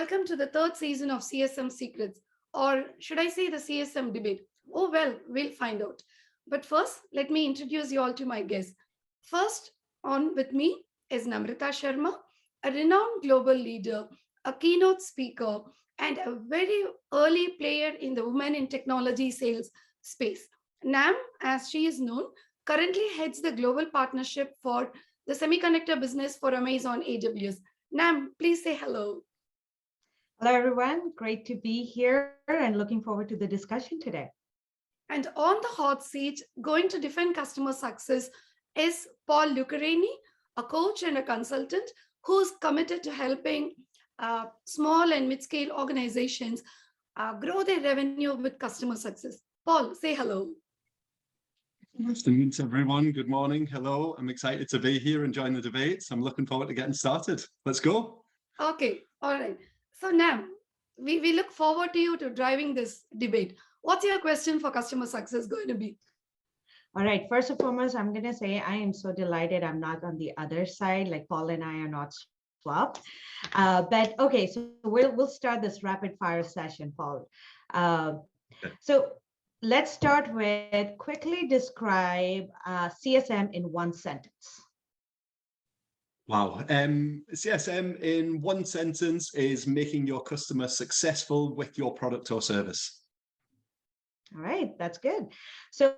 welcome to the third season of CSM Secrets, or should I say the CSM debate? Oh, well, we'll find out. But first, let me introduce you all to my guests. First, on with me is Namrata Sharma, a renowned global leader, a keynote speaker, and a very early player in the women in technology sales space. Nam, as she is known, currently heads the global partnership for the semiconductor business for Amazon AWS. Nam, please say hello. Hello, everyone. Great to be here and looking forward to the discussion today. And on the hot seat, going to defend customer success is Paul Lucarini, a coach and a consultant who's committed to helping small and mid-scale organizations grow their revenue with customer success. Paul, say hello. Good afternoon to everyone. Good morning. Hello. I'm excited to be here and join the debates. I'm looking forward to getting started. Let's go. Okay. All right. So Nam, we look forward to you to driving this debate. What's your question for customer success going to be? All right. First and foremost, I'm going to say I am so delighted I'm not on the other side, like Paul and I are not swapped. But okay, so we'll start this rapid fire session, Paul. So let's start with quickly describe CSM in one sentence. Wow. CSM in one sentence is making your customer successful with your product or service. All right, that's good. So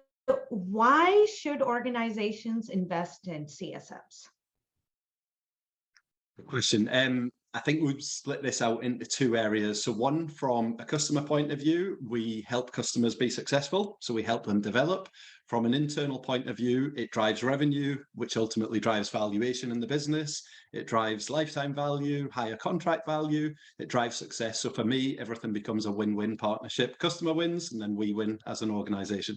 why should organizations invest in CSMs? Good question. I think we've split this out into two areas. So one, from a customer point of view, we help customers be successful. So we help them develop. From an internal point of view, it drives revenue, which ultimately drives valuation in the business. It drives lifetime value, higher contract value. It drives success. So for me, everything becomes a win-win partnership. Customer wins, and then we win as an organization.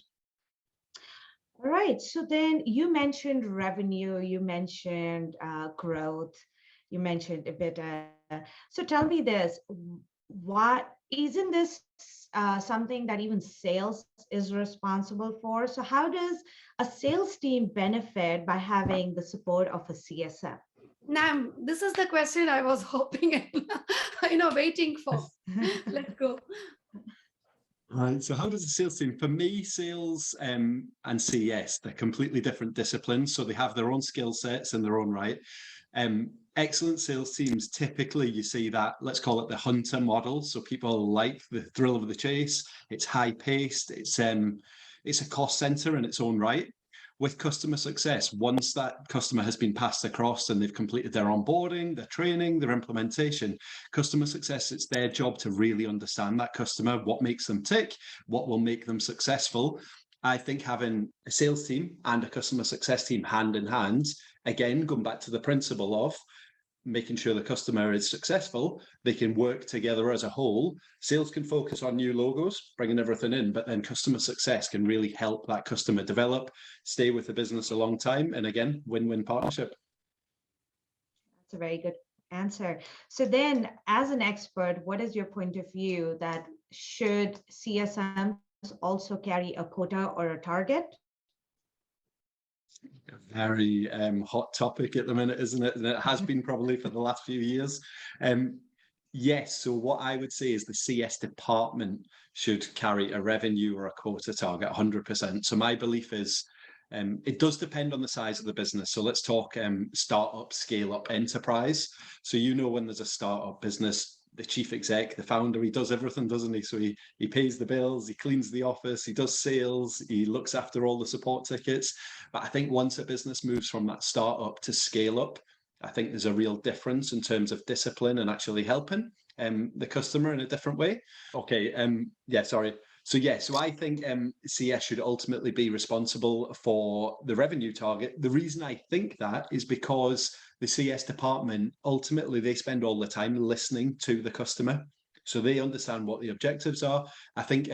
All right. So then you mentioned revenue, you mentioned growth, you mentioned EBITDA. So tell me this, what isn't this something that even sales is responsible for? So how does a sales team benefit by having the support of a CSM? Nam, this is the question I was hoping and waiting for. Let's go. Right. So how does a sales team? For me, sales and CES, they're completely different disciplines. So they have their own skill sets in their own right. Excellent sales teams, typically you see that, let's call it the hunter model. So people like the thrill of the chase. It's high paced. It's a cost center in its own right. With customer success, once that customer has been passed across and they've completed their onboarding, their training, their implementation, customer success, it's their job to really understand that customer, what makes them tick, what will make them successful. I think having a sales team and a customer success team hand in hand, again, going back to the principle of making sure the customer is successful, they can work together as a whole. Sales can focus on new logos, bringing everything in, but then customer success can really help that customer develop, stay with the business a long time, and again, win-win partnership. That's a very good answer. So then, as an expert, what is your point of view that should CSMs also carry a quota or a target? A very hot topic at the minute, isn't it? And it has been probably for the last few years. Yes, so what I would say is the CS department should carry a revenue or a quota target 100%. So my belief is it does depend on the size of the business. So let's talk startup, scale up, enterprise. So when there's a startup business, the chief exec, the founder, he does everything, doesn't he? So he pays the bills, he cleans the office, he does sales, he looks after all the support tickets. But I think once a business moves from that startup to scale up, I think there's a real difference in terms of discipline and actually helping the customer in a different way. Okay, So I think CS should ultimately be responsible for the revenue target. The reason I think that is because the CS department, ultimately, they spend all the time listening to the customer. So they understand what the objectives are. I think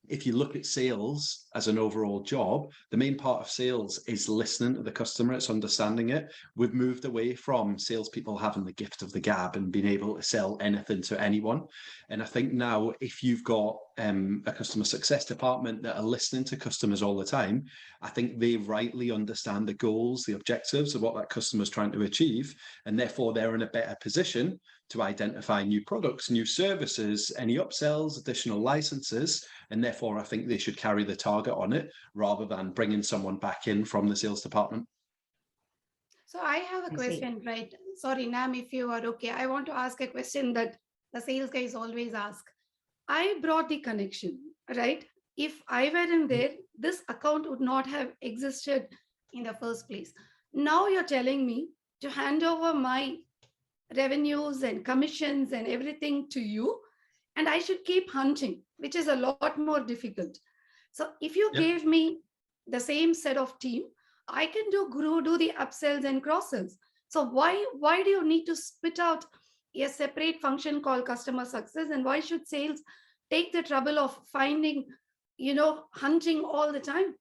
if you look at sales as an overall job, the main part of sales is listening to the customer, it's understanding it. We've moved away from salespeople having the gift of the gab and being able to sell anything to anyone. And I think now if you've got a customer success department that are listening to customers all the time, I think they rightly understand the goals, the objectives of what that customer is trying to achieve. And therefore they're in a better position to identify new products, new services, any upsells, additional licenses, and therefore I think they should carry the target on it rather than bringing someone back in from the sales department. So I have a I see. question, right? Sorry, Nam, if you are okay. I want to ask a question that the sales guys always ask. I brought the connection, right? If I weren't there, this account would not have existed in the first place. Now you're telling me to hand over my revenues and commissions and everything to you, and I should keep hunting, which is a lot more difficult. So if you Yep. gave me the same set of team, I can do the upsells and cross sells. So why do you need to spit out a separate function called customer success, and why should sales take the trouble of finding, hunting all the time?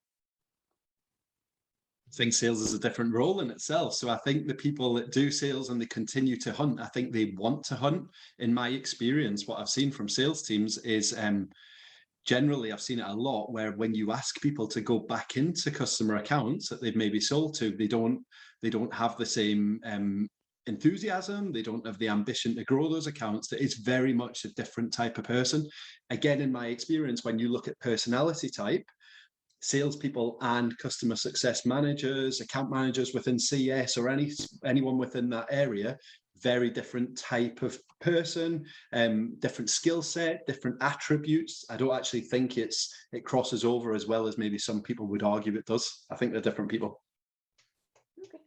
I think sales is a different role in itself. So I think the people that do sales and they continue to hunt, I think they want to hunt. In my experience, what I've seen from sales teams is generally I've seen it a lot where when you ask people to go back into customer accounts that they've maybe sold to, they don't have the same enthusiasm, they don't have the ambition to grow those accounts. That it's very much a different type of person. Again, in my experience, when you look at personality type, salespeople and customer success managers, account managers within CS or anyone within that area, very different type of person, different skill set, different attributes. I don't actually think it crosses over as well as maybe some people would argue it does. I think they're different people. Okay.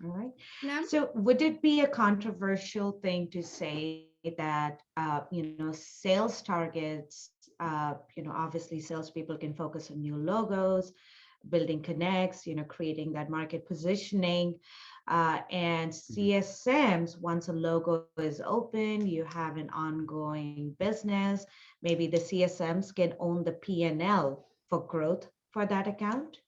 All right. Now, So would it be a controversial thing to say that, sales targets, obviously salespeople can focus on new logos, building connects, creating that market positioning, and CSMs, once a logo is open, you have an ongoing business, maybe the CSMs can own the P&L for growth for that account?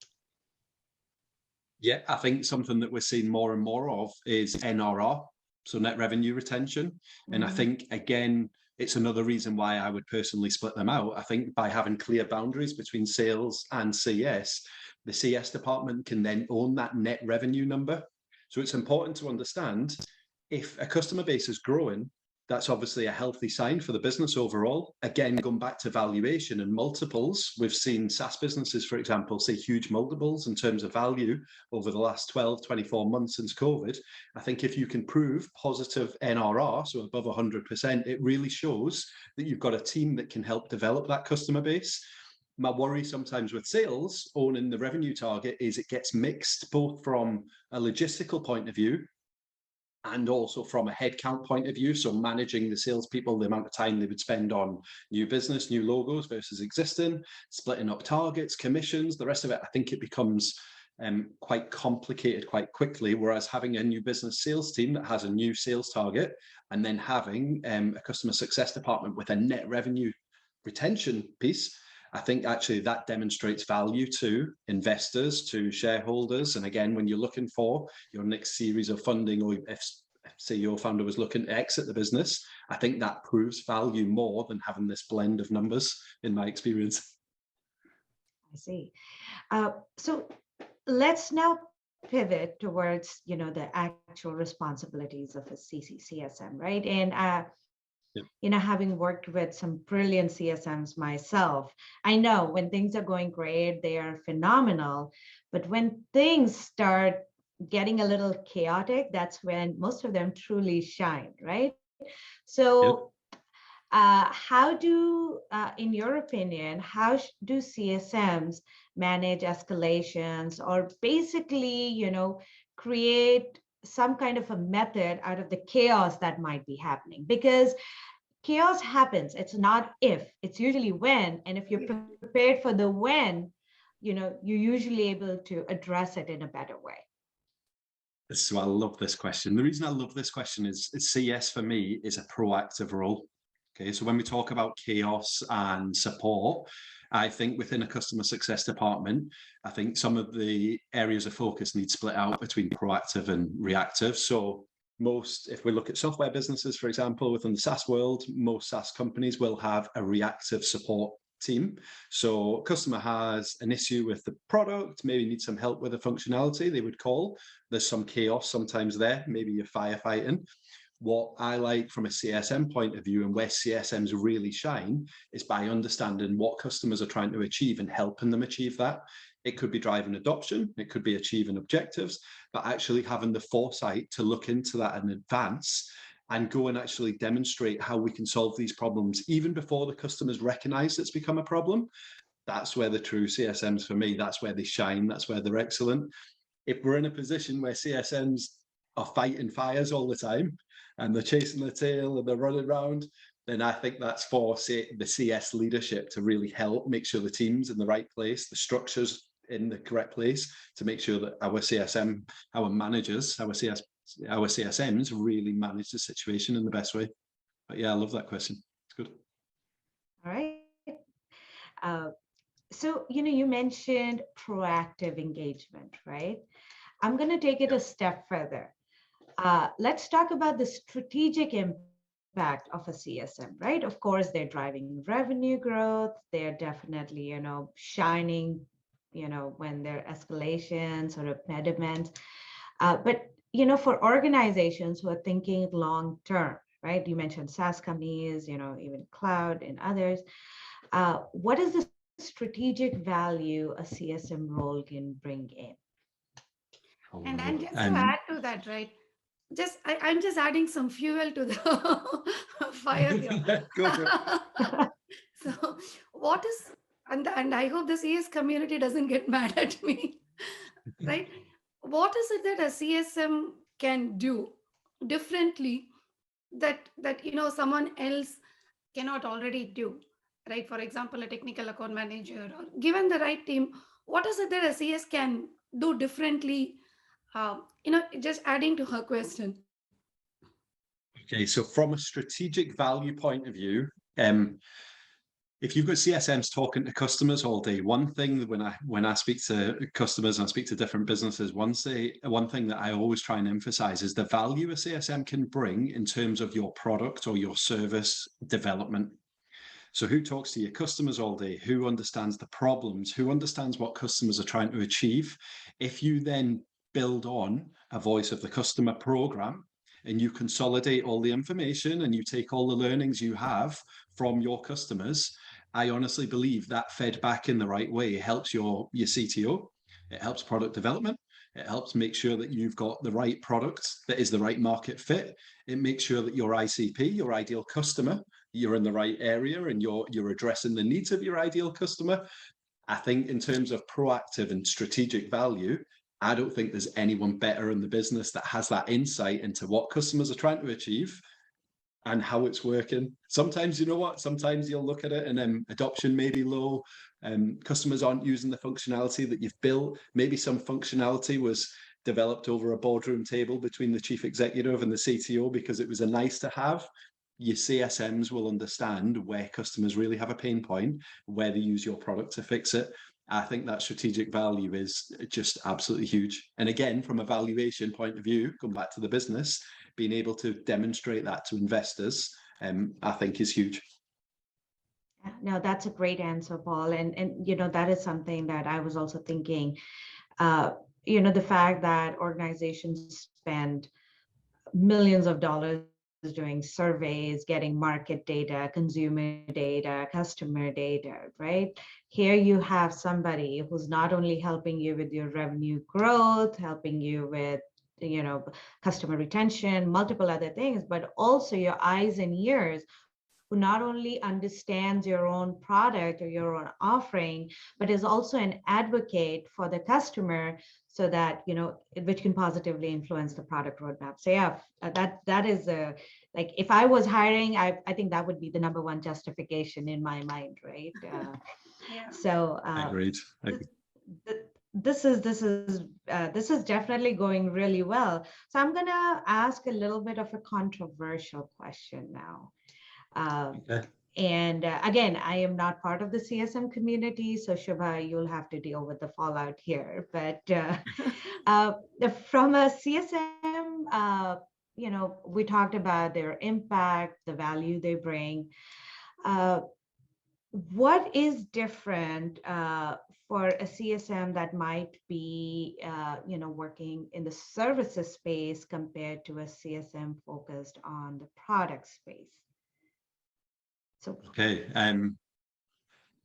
Yeah, I think something that we're seeing more and more of is NRR, so net revenue retention. And I think, again, it's another reason why I would personally split them out. I think by having clear boundaries between sales and CS, the CS department can then own that net revenue number. So it's important to understand if a customer base is growing, that's obviously a healthy sign for the business overall. Again, going back to valuation and multiples, we've seen SaaS businesses, for example, see huge multiples in terms of value over the last 12, 24 months since COVID. I think if you can prove positive NRR, so above 100%, it really shows that you've got a team that can help develop that customer base. My worry sometimes with sales owning the revenue target is it gets mixed both from a logistical point of view and also from a headcount point of view. So managing the salespeople, the amount of time they would spend on new business, new logos versus existing, splitting up targets, commissions, the rest of it, I think it becomes quite complicated quite quickly. Whereas having a new business sales team that has a new sales target and then having a customer success department with a net revenue retention piece, I think actually that demonstrates value to investors, to shareholders. And again, when you're looking for your next series of funding, or if CEO founder was looking to exit the business, I think that proves value more than having this blend of numbers, in my experience. I see. So let's now pivot towards, the actual responsibilities of a CSM, right? And having worked with some brilliant CSMs myself, I know when things are going great, they are phenomenal. But when things start getting a little chaotic, that's when most of them truly shine, right? So how do, in your opinion, how do CSMs manage escalations or basically, create some kind of a method out of the chaos that might be happening? Because chaos happens. It's not if, it's usually when. And if you're prepared for the when, you're usually able to address it in a better way. So I love this question. The reason I love this question is CS for me is a proactive role. Okay, so when we talk about chaos and support, I think within a customer success department, I think some of the areas of focus need split out between proactive and reactive. So if we look at software businesses, for example, within the SaaS world, most SaaS companies will have a reactive support team. So customer has an issue with the product, maybe needs some help with the functionality, they would call. There's some chaos sometimes there, maybe you're firefighting. What I like from a CSM point of view and where CSMs really shine is by understanding what customers are trying to achieve and helping them achieve that. It could be driving adoption, it could be achieving objectives, but actually having the foresight to look into that in advance and go and actually demonstrate how we can solve these problems even before the customers recognize it's become a problem. That's where the true CSMs, for me, that's where they shine, that's where they're excellent. If we're in a position where CSMs are fighting fires all the time and they're chasing their tail and they're running around, then I think that's for, say, the CS leadership to really help make sure the team's in the right place, the structure's in the correct place, to make sure that our CSM, our managers, our CSMs really manage the situation in the best way. But yeah, I love that question. It's good. All right. So, you mentioned proactive engagement, right? I'm going to take it a step further. Let's talk about the strategic impact of a CSM, right? Of course, they're driving revenue growth. They're definitely, shining, when there are escalations or impediments. But, for organizations who are thinking long term, right? You mentioned SaaS companies, even cloud and others. What is the strategic value a CSM role can bring in? And just to add to that, right? I'm just adding some fuel to the fire here. Go for it. So what is, and I hope the CS community doesn't get mad at me, right? What is it that a CSM can do differently that someone else cannot already do, right? For example, a technical account manager, or given the right team, what is it that a CS can do differently? Just adding to her question. Okay, so from a strategic value point of view, if you've got CSMs talking to customers all day, one thing when I speak to customers and I speak to different businesses, one thing that I always try and emphasize is the value a CSM can bring in terms of your product or your service development. So who talks to your customers all day? Who understands the problems? Who understands what customers are trying to achieve? If you then build on a voice of the customer program and you consolidate all the information and you take all the learnings you have from your customers, I honestly believe that fed back in the right way helps your CTO. It helps product development. It helps make sure that you've got the right product that is the right market fit. It makes sure that your ICP, your ideal customer, you're in the right area and you're addressing the needs of your ideal customer. I think in terms of proactive and strategic value, I don't think there's anyone better in the business that has that insight into what customers are trying to achieve and how it's working. Sometimes, sometimes you'll look at it and adoption may be low. Customers aren't using the functionality that you've built. Maybe some functionality was developed over a boardroom table between the chief executive and the CTO because it was a nice to have. Your CSMs will understand where customers really have a pain point, where they use your product to fix it. I think that strategic value is just absolutely huge. And again, from a valuation point of view, going back to the business, being able to demonstrate that to investors, I think is huge. No, that's a great answer, Paul. And that is something that I was also thinking, the fact that organizations spend millions of dollars doing surveys, getting market data, consumer data, customer data, right? Here you have somebody who's not only helping you with your revenue growth, helping you with customer retention, multiple other things, but also your eyes and ears, who not only understands your own product or your own offering, but is also an advocate for the customer so that, which can positively influence the product roadmap. So yeah, that is like, if I was hiring, I think that would be the number one justification in my mind, right? Yeah. So Agreed. This is definitely going really well. So I'm gonna ask a little bit of a controversial question now. Okay. And again, I am not part of the CSM community, so Shubha, you'll have to deal with the fallout here. But from a CSM, we talked about their impact, the value they bring. what is different for a CSM that might be, working in the services space compared to a CSM focused on the product space? So, Okay.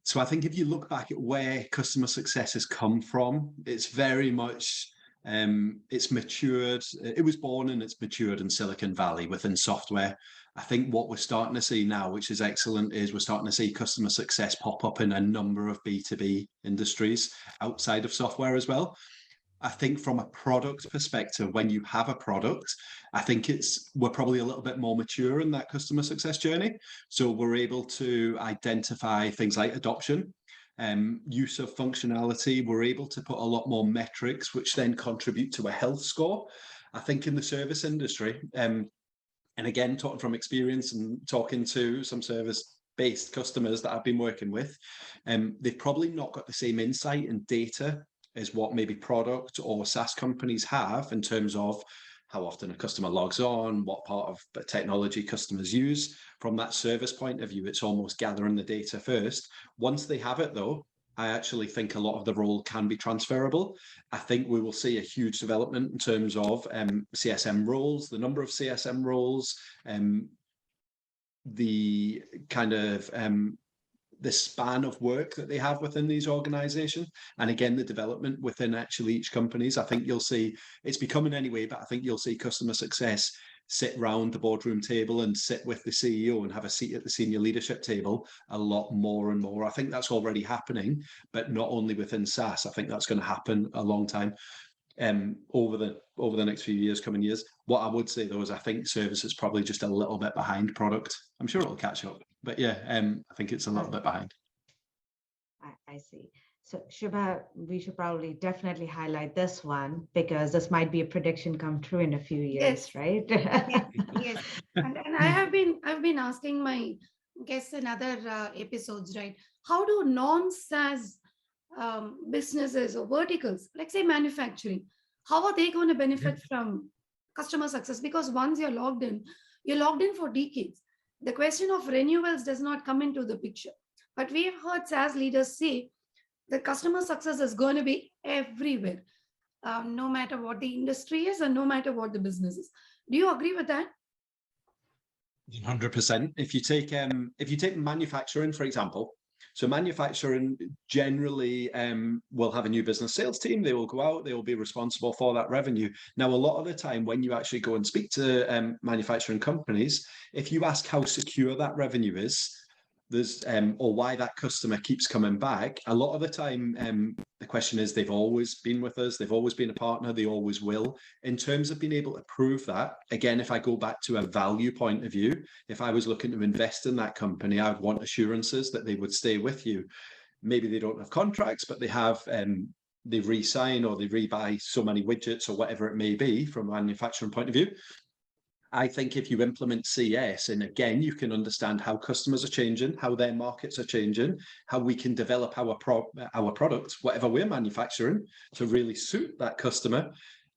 So I think if you look back at where customer success has come from, it's very much it's matured. It was born and it's matured in Silicon Valley within software. I think what we're starting to see now, which is excellent, is we're starting to see customer success pop up in a number of B2B industries outside of software as well. I think from a product perspective, when you have a product, I think we're probably a little bit more mature in that customer success journey. So we're able to identify things like adoption, use of functionality. We're able to put a lot more metrics, which then contribute to a health score. I think in the service industry, and again, talking from experience and talking to some service-based customers that I've been working with, they've probably not got the same insight and data as what maybe product or SaaS companies have in terms of how often a customer logs on, what part of the technology customers use. From that service point of view, it's almost gathering the data first. Once they have it, though, I actually think a lot of the role can be transferable. I think we will see a huge development in terms of CSM roles, the number of CSM roles, the kind of the span of work that they have within these organizations, and again the development within actually each companies. I think you'll see it's becoming anyway, but I think you'll see customer success sit round the boardroom table and sit with the CEO and have a seat at the senior leadership table a lot more and more. I think that's already happening, but not only within SaaS. I think that's going to happen a long time over the next few years, coming years. What I would say though is I think service is probably just a little bit behind product. I'm sure it'll catch up, but yeah, I think it's a little bit behind. I see. So Shubha, we should probably definitely highlight this one because this might be a prediction come true in a few years, Yes. right? Yes. And I've been asking my guests in other episodes, right? How do non-SaaS businesses or verticals, like say manufacturing, how are they going to benefit from customer success? Because once you're logged in for decades. The question of renewals does not come into the picture. But we have heard SaaS leaders say that customer success is going to be everywhere, no matter what the industry is and no matter what the business is. Do you agree with that? 100%. If you take manufacturing, for example, so manufacturing generally will have a new business sales team. They will go out, they will be responsible for that revenue. Now, a lot of the time when you actually go and speak to manufacturing companies, if you ask how secure that revenue is, or why that customer keeps coming back, a lot of the time the question is they've always been with us, they've always been a partner, they always will. In terms of being able to prove that, again, if I go back to a value point of view, if I was looking to invest in that company, I would want assurances that they would stay with you. Maybe they don't have contracts, but they have they re-sign or they rebuy so many widgets or whatever it may be from a manufacturing point of view. I think if you implement CS, and again, you can understand how customers are changing, how their markets are changing, how we can develop our products, whatever we're manufacturing, to really suit that customer.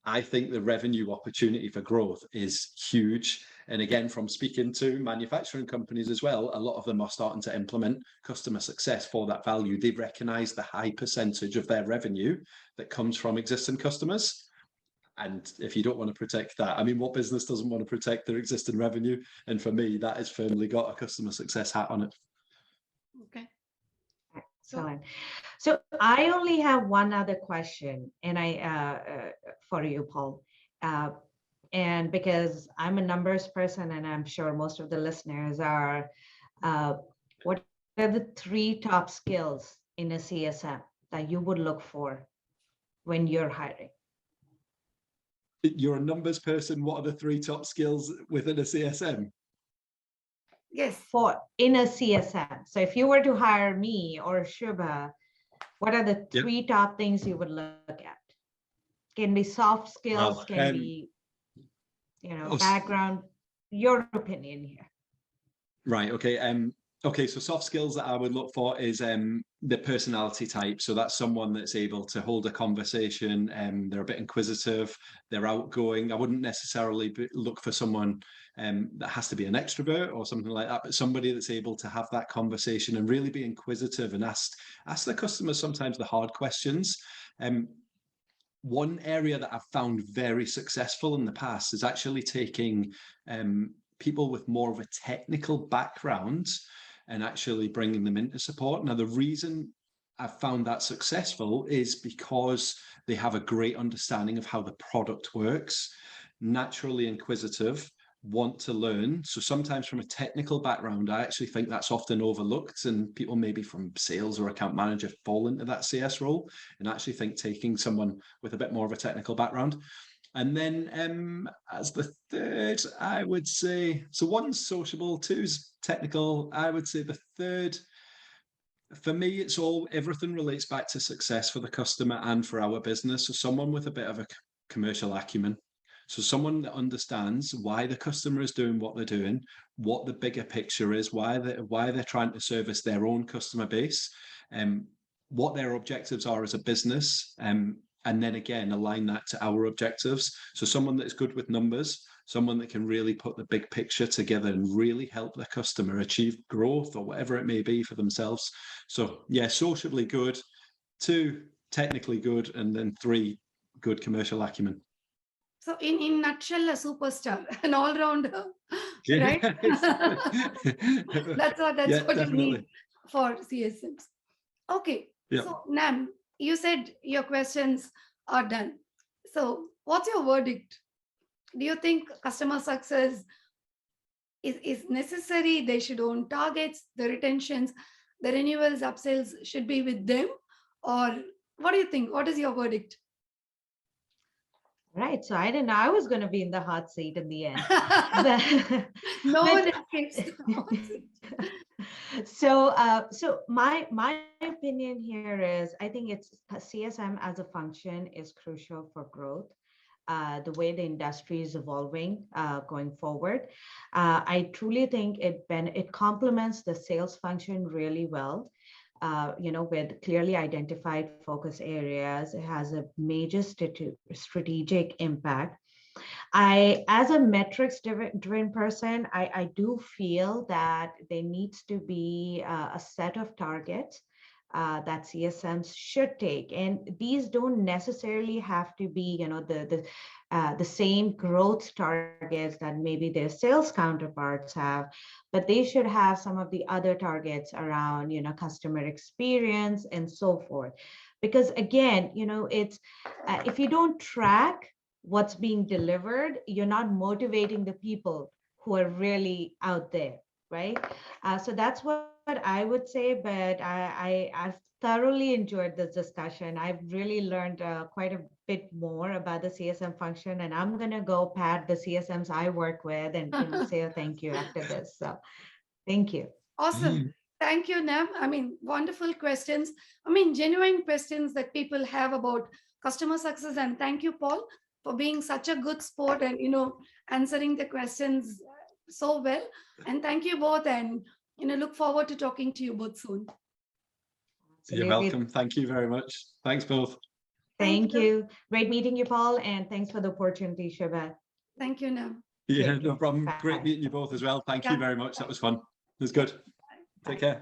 I think the revenue opportunity for growth is huge. And again, from speaking to manufacturing companies as well, a lot of them are starting to implement customer success for that value. They recognize the high percentage of their revenue that comes from existing customers. And if you don't want to protect that, I mean, what business doesn't want to protect their existing revenue? And for me, that has firmly got a customer success hat on it. Okay. Excellent. So I only have one other question, and for you, Paul, and because I'm a numbers person, and I'm sure most of the listeners are, what are the 3 top skills in a CSM that you would look for when you're hiring? You're a numbers person. What are the 3 top skills within a CSM? Yes. For in a CSM. So if you were to hire me or Shubha, what are the 3 top things you would look at? Can be soft skills, can be, background, your opinion here. Right. Okay. Okay, so soft skills that I would look for is the personality type. So that's someone that's able to hold a conversation. They're a bit inquisitive. They're outgoing. I wouldn't necessarily look for someone that has to be an extrovert or something like that, but somebody that's able to have that conversation and really be inquisitive and ask the customers sometimes the hard questions. One area that I've found very successful in the past is actually taking people with more of a technical background and actually bringing them into support. Now, the reason I've found that successful is because they have a great understanding of how the product works, naturally inquisitive, want to learn. So sometimes from a technical background, I actually think that's often overlooked, and people maybe from sales or account manager fall into that CS role, and actually think taking someone with a bit more of a technical background. And then as the third, I would say, so one's sociable, two's technical. I would say the third, for me, it's everything relates back to success for the customer and for our business. So someone with a bit of a commercial acumen. So someone that understands why the customer is doing what they're doing, what the bigger picture is, why they're trying to service their own customer base, what their objectives are as a business, and then again align that to our objectives. So someone that's good with numbers, someone that can really put the big picture together and really help the customer achieve growth or whatever it may be for themselves. So yeah, sociably good, 2 technically good, and then 3 good commercial acumen. So in nutshell, a superstar, an all-rounder, Yeah. right? That's what Yeah, you need definitely. for CSMs. Okay. Yeah. So Nam, you said your questions are done. So what's your verdict? Do you think customer success is necessary? They should own targets, the retentions, the renewals, upsells should be with them? Or what do you think? What is your verdict? Right. So I didn't know I was going to be in the hot seat in the end. But, No one but escapes the hot seat. so my opinion here is I think it's CSM as a function is crucial for growth. The way the industry is evolving going forward, I truly think it complements the sales function really well. With clearly identified focus areas, it has a major strategic impact. As a metrics driven person, I do feel that there needs to be a set of targets that CSMs should take, and these don't necessarily have to be, the same growth targets that maybe their sales counterparts have, but they should have some of the other targets around, customer experience and so forth. Because again, it's if you don't track what's being delivered, you're not motivating the people who are really out there, right? So that's what I would say, but I've thoroughly enjoyed this discussion. I've really learned quite a bit more about the CSM function, and I'm going to go pat the CSMs I work with and say a thank you after this. So thank you. Awesome. Thank you, Nam. I mean, wonderful questions. I mean, genuine questions that people have about customer success. And thank you, Paul, for being such a good sport and, answering the questions so well. And thank you both. And, look forward to talking to you both soon. You're welcome. Thank you very much. Thanks both. Thank you. Great meeting you, Paul. And thanks for the opportunity, Shobha. Thank you, Nam. Yeah, no problem. Bye. Great meeting you both as well. Thank Yeah. you very much. That was fun. It was good. Take care.